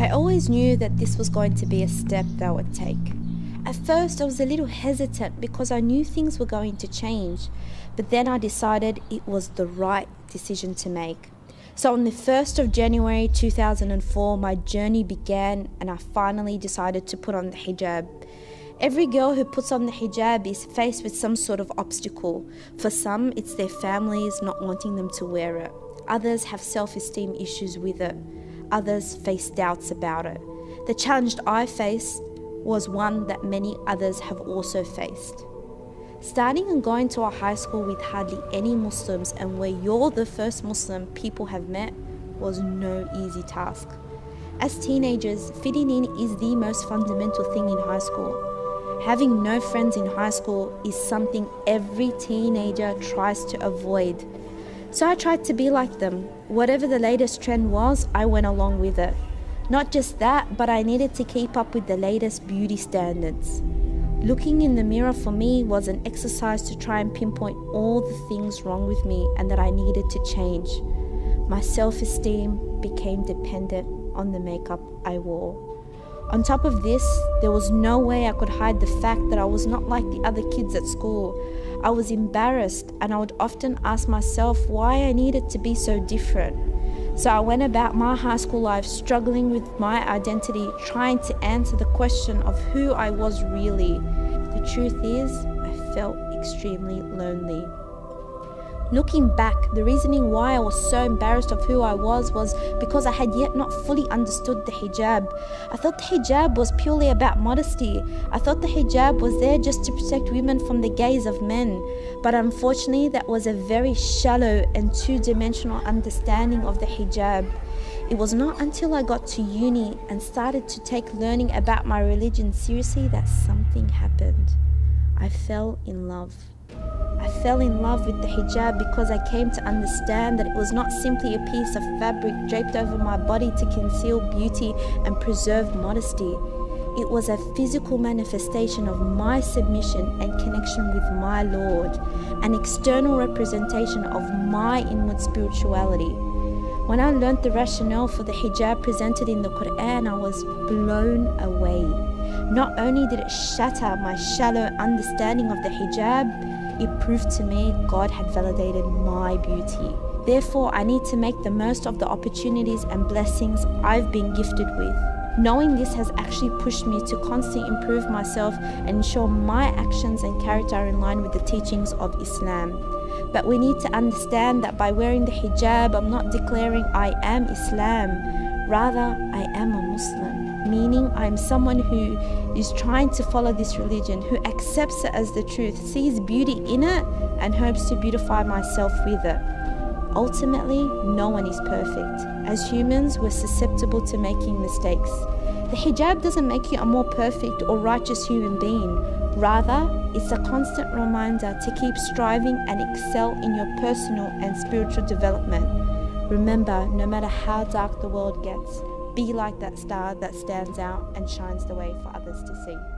I always knew that this was going to be a step that I would take. At first, I was a little hesitant because I knew things were going to change, but then I decided it was the right decision to make. So on the 1st of January 2004, my journey began and I finally decided to put on the hijab. Every girl who puts on the hijab is faced with some sort of obstacle. For some, it's their families not wanting them to wear it. Others have self-esteem issues with it. Others face doubts about it. The challenge I faced was one that many others have also faced. Starting and going to a high school with hardly any Muslims and where you're the first Muslim people have met was no easy task. As teenagers, fitting in is the most fundamental thing in high school. Having no friends in high school is something every teenager tries to avoid. So I tried to be like them. Whatever the latest trend was, I went along with it. Not just that, but I needed to keep up with the latest beauty standards. Looking in the mirror for me was an exercise to try and pinpoint all the things wrong with me and that I needed to change. My self-esteem became dependent on the makeup I wore. On top of this, there was no way I could hide the fact that I was not like the other kids at school. I was embarrassed and I would often ask myself why I needed to be so different. So I went about my high school life struggling with my identity, trying to answer the question of who I was really. The truth is, I felt extremely lonely. Looking back, the reasoning why I was so embarrassed of who I was because I had yet not fully understood the hijab. I thought the hijab was purely about modesty. I thought the hijab was there just to protect women from the gaze of men. But unfortunately, that was a very shallow and two-dimensional understanding of the hijab. It was not until I got to uni and started to take learning about my religion seriously that something happened. I fell in love. I fell in love with the hijab because I came to understand that it was not simply a piece of fabric draped over my body to conceal beauty and preserve modesty. It was a physical manifestation of my submission and connection with my Lord, an external representation of my inward spirituality. When I learnt the rationale for the hijab presented in the Quran, I was blown away. Not only did it shatter my shallow understanding of the hijab, it proved to me God had validated my beauty. Therefore, I need to make the most of the opportunities and blessings I've been gifted with. Knowing this has actually pushed me to constantly improve myself and ensure my actions and character are in line with the teachings of Islam. But we need to understand that by wearing the hijab, I'm not declaring I am Islam. Rather, I am a Muslim, meaning I am someone who is trying to follow this religion, who accepts it as the truth, sees beauty in it, and hopes to beautify myself with it. Ultimately, no one is perfect. As humans, we're susceptible to making mistakes. The hijab doesn't make you a more perfect or righteous human being. Rather, it's a constant reminder to keep striving and excel in your personal and spiritual development. Remember, no matter how dark the world gets, be like that star that stands out and shines the way for others to see.